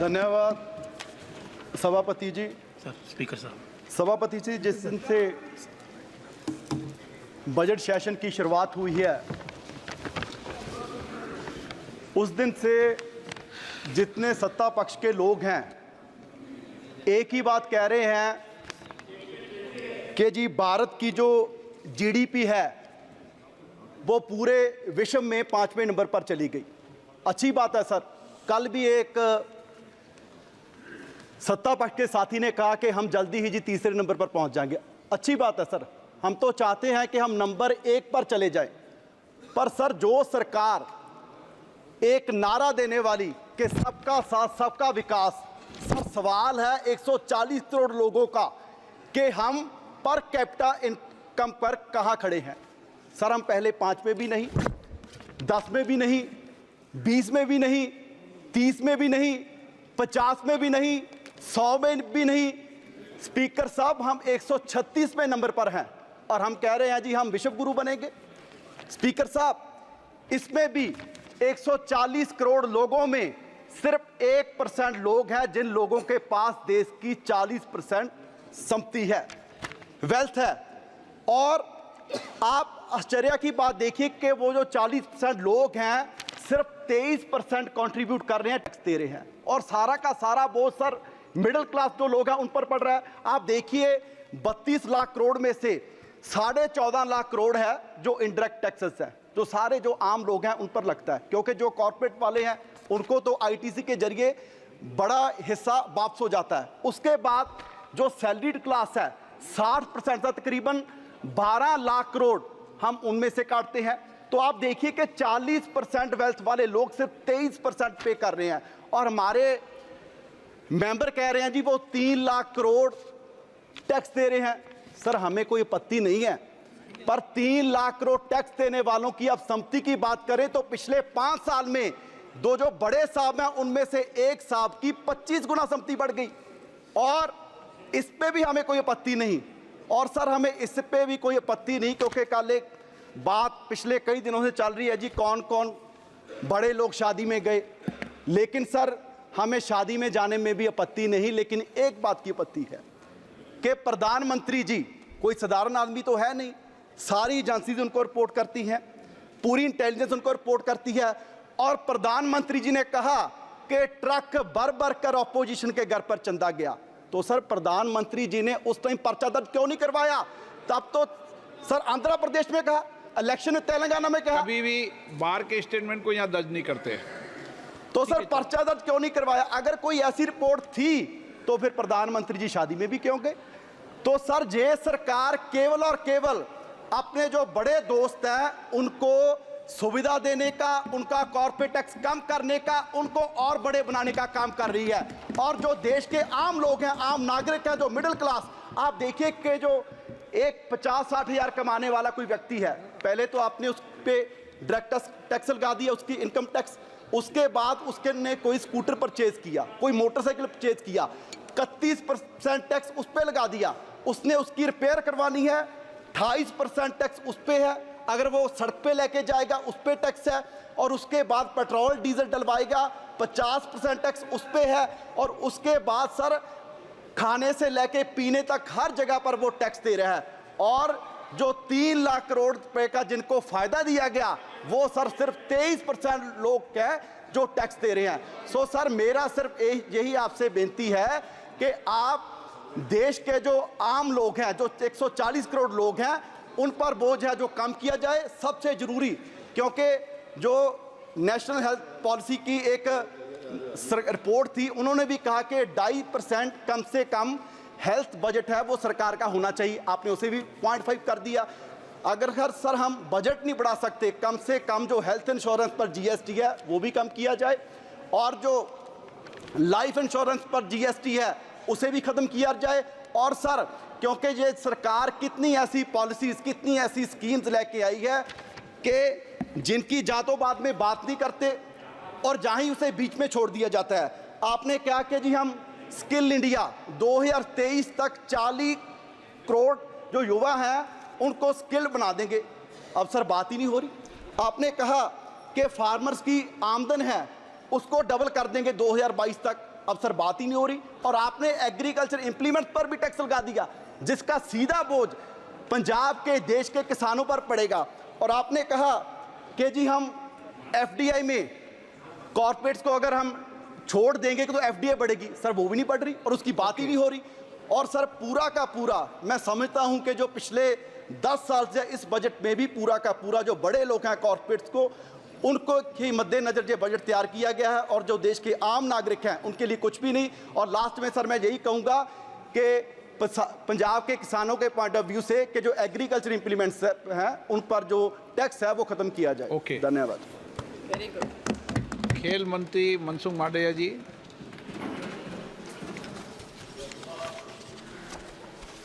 धन्यवाद सभापति जी। Sir speaker साहब, सभापति जी, जिस दिन से बजट सेशन की शुरुआत हुई है उस दिन से जितने सत्ता पक्ष के लोग हैं एक ही बात कह रहे हैं कि जी भारत की जो जीडीपी है वो पूरे विश्व में 5वें नंबर पर चली गई। अच्छी बात है सर। कल भी एक सत्ता पक्ष के साथी ने कहा कि हम जल्दी ही जी तीसरे नंबर पर पहुंच जाएंगे। अच्छी बात है सर, हम तो चाहते हैं कि हम नंबर 1 पर चले जाएं। पर सर जो सरकार एक नारा देने वाली कि सबका साथ सबका विकास, सर सवाल है 140 करोड़ लोगों का कि हम पर कैपिटा इनकम पर कहां खड़े हैं। सर हम पहले 5 में भी नहीं, 10 में भी नहीं, 20 में भी नहीं, 30 में भी नहीं, 50 में भी नहीं, 100 में भी नहीं। स्पीकर साहब हम 136वें नंबर पर हैं और हम कह रहे हैं जी हम विश्व गुरु बनेंगे। स्पीकर साहब इसमें भी 140 करोड़ लोगों में सिर्फ 1% लोग हैं जिन लोगों के पास देश की 40% संपत्ति है, वेल्थ है। और आप आश्चर्य की बात देखिए कि वो जो 40% लोग हैं सिर्फ 23% कंट्रीब्यूट कर रहे हैं, टैक्स दे रहे हैं, और सारा का सारा वो सर मिडिल क्लास जो लोग हैं उन पर पड़ रहा है। आप देखिए 32 लाख करोड़ में से 14.5 लाख करोड़ है जो इनडायरेक्ट टैक्सेस है, जो सारे जो आम लोग हैं उन पर लगता है, क्योंकि जो कॉर्पोरेट वाले हैं उनको तो आईटीसी के जरिए बड़ा हिस्सा वापस हो जाता है। उसके बाद जो सैलरीड क्लास है 60% तकरीबन 12 लाख करोड़ हम उनमें से काटते हैं। तो आप देखिए कि 40% वेल्थ वाले लोग सिर्फ 23% पे कर रहे हैं और हमारे मेंबर कह रहे हैं जी वो 3 लाख करोड़ टैक्स दे रहे हैं। सर हमें कोई आपत्ति नहीं है, पर 3 लाख करोड़ टैक्स देने वालों की अब संपत्ति की बात करें तो पिछले 5 साल में दो जो बड़े साहब हैं उनमें से एक साहब की 25 गुना संपत्ति बढ़ गई और इस पे भी हमें कोई आपत्ति नहीं। और सर हमें इस पे भी कोई आपत्ति नहीं क्योंकि कल एक बात पिछले कई दिनों से चल रही है जी कौन कौन बड़े लोग शादी में गए, लेकिन सर हमें शादी में जाने में भी आपत्ति नहीं। लेकिन एक बात की आपत्ति है कि प्रधानमंत्री जी कोई साधारण आदमी तो है नहीं, सारी एजेंसीज उनको रिपोर्ट करती हैं, पूरी इंटेलिजेंस उनको रिपोर्ट करती है, और प्रधानमंत्री जी ने कहा कि ट्रक भर भर कर ऑपोजिशन के घर पर चंदा गया। तो सर प्रधानमंत्री जी ने उस टाइम पर्चा दर्ज क्यों नहीं करवाया? तब तो सर आंध्र प्रदेश में कहा, इलेक्शन में तेलंगाना में कहा, कभी भी बाहर के स्टेटमेंट को यहाँ दर्ज नहीं करते। तो सर पर्चा दर्ज क्यों नहीं करवाया? अगर कोई ऐसी रिपोर्ट थी तो फिर प्रधानमंत्री जी शादी में भी क्यों गए? तो सर ये सरकार केवल और केवल अपने जो बड़े दोस्त हैं उनको सुविधा देने का, उनका कॉर्पोरेट टैक्स कम करने का, उनको और बड़े बनाने का काम कर रही है। और जो देश के आम लोग हैं, आम नागरिक हैं, जो मिडिल क्लास, आप देखिए कि जो एक 50-60 हज़ार कमाने वाला कोई व्यक्ति है, पहले तो आपने उस पर डायरेक्ट टैक्स लगा दिया, उसकी इनकम टैक्स, उसके बाद उसके ने कोई स्कूटर परचेज किया, कोई मोटरसाइकिल परचेज किया, 31% टैक्स उस पर लगा दिया, उसने उसकी रिपेयर करवानी है 28% टैक्स उस पर है, अगर वो सड़क पे लेके जाएगा उस पे टैक्स है, और उसके बाद पेट्रोल डीजल डलवाएगा 50% टैक्स उस पे है, और उसके बाद सर खाने से लेके पीने तक हर जगह पर वो टैक्स दे रहा है। और जो 3 लाख करोड़ रुपए का जिनको फायदा दिया गया वो सर सिर्फ 23% लोग हैं जो टैक्स दे रहे हैं। सो सर मेरा सिर्फ यही आपसे बेनती है कि आप देश के जो आम लोग हैं, जो 140 करोड़ लोग हैं, उन पर बोझ है जो कम किया जाए, सबसे जरूरी, क्योंकि जो नेशनल हेल्थ पॉलिसी की एक रिपोर्ट थी उन्होंने भी कहा कि 2.5% कम से कम हेल्थ बजट है वो सरकार का होना चाहिए, आपने उसे भी 0.5 कर दिया। अगर सर हम बजट नहीं बढ़ा सकते, कम से कम जो हेल्थ इंश्योरेंस पर जीएसटी है वो भी कम किया जाए, और जो लाइफ इंश्योरेंस पर जीएसटी है उसे भी खत्म किया जाए। और सर क्योंकि ये सरकार कितनी ऐसी पॉलिसीज, कितनी ऐसी स्कीम्स लेके आई है कि जिनकी जातों-बाद में बात नहीं करते और जहाँ ही उसे बीच में छोड़ दिया जाता है। आपने क्या कि जी हम स्किल इंडिया 2023 तक 40 करोड़ जो युवा हैं उनको स्किल बना देंगे, अब सर बात ही नहीं हो रही। आपने कहा कि फार्मर्स की आमदन है उसको डबल कर देंगे 2022 तक, अब सर बात ही नहीं हो रही। और आपने एग्रीकल्चर इंप्लीमेंट पर भी टैक्स लगा दिया, जिसका सीधा बोझ पंजाब के देश के किसानों पर पड़ेगा। और आपने कहा कि जी हम एफडीआई में कॉर्पोरेट्स को अगर हम छोड़ देंगे तो एफडीआई बढ़ेगी। सर वो भी नहीं बढ़ रही और उसकी बात ही नहीं हो रही। और सर पूरा का पूरा मैं समझता हूं कि जो पिछले 10 साल से इस बजट में भी पूरा का पूरा जो बड़े लोग हैं कॉर्पोरेट्स को, उनको ही मद्देनजर ये बजट तैयार किया गया है और जो देश के आम नागरिक हैं उनके लिए कुछ भी नहीं। और लास्ट में सर मैं यही कहूँगा कि पंजाब के किसानों के पॉइंट ऑफ व्यू से कि जो एग्रीकल्चर इंप्लीमेंट्स हैं उन पर जो टैक्स है वो खत्म किया जाए। ओके। धन्यवाद। खेल मंत्री मनसुख मांडविया जी।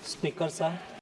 स्पीकर साहब,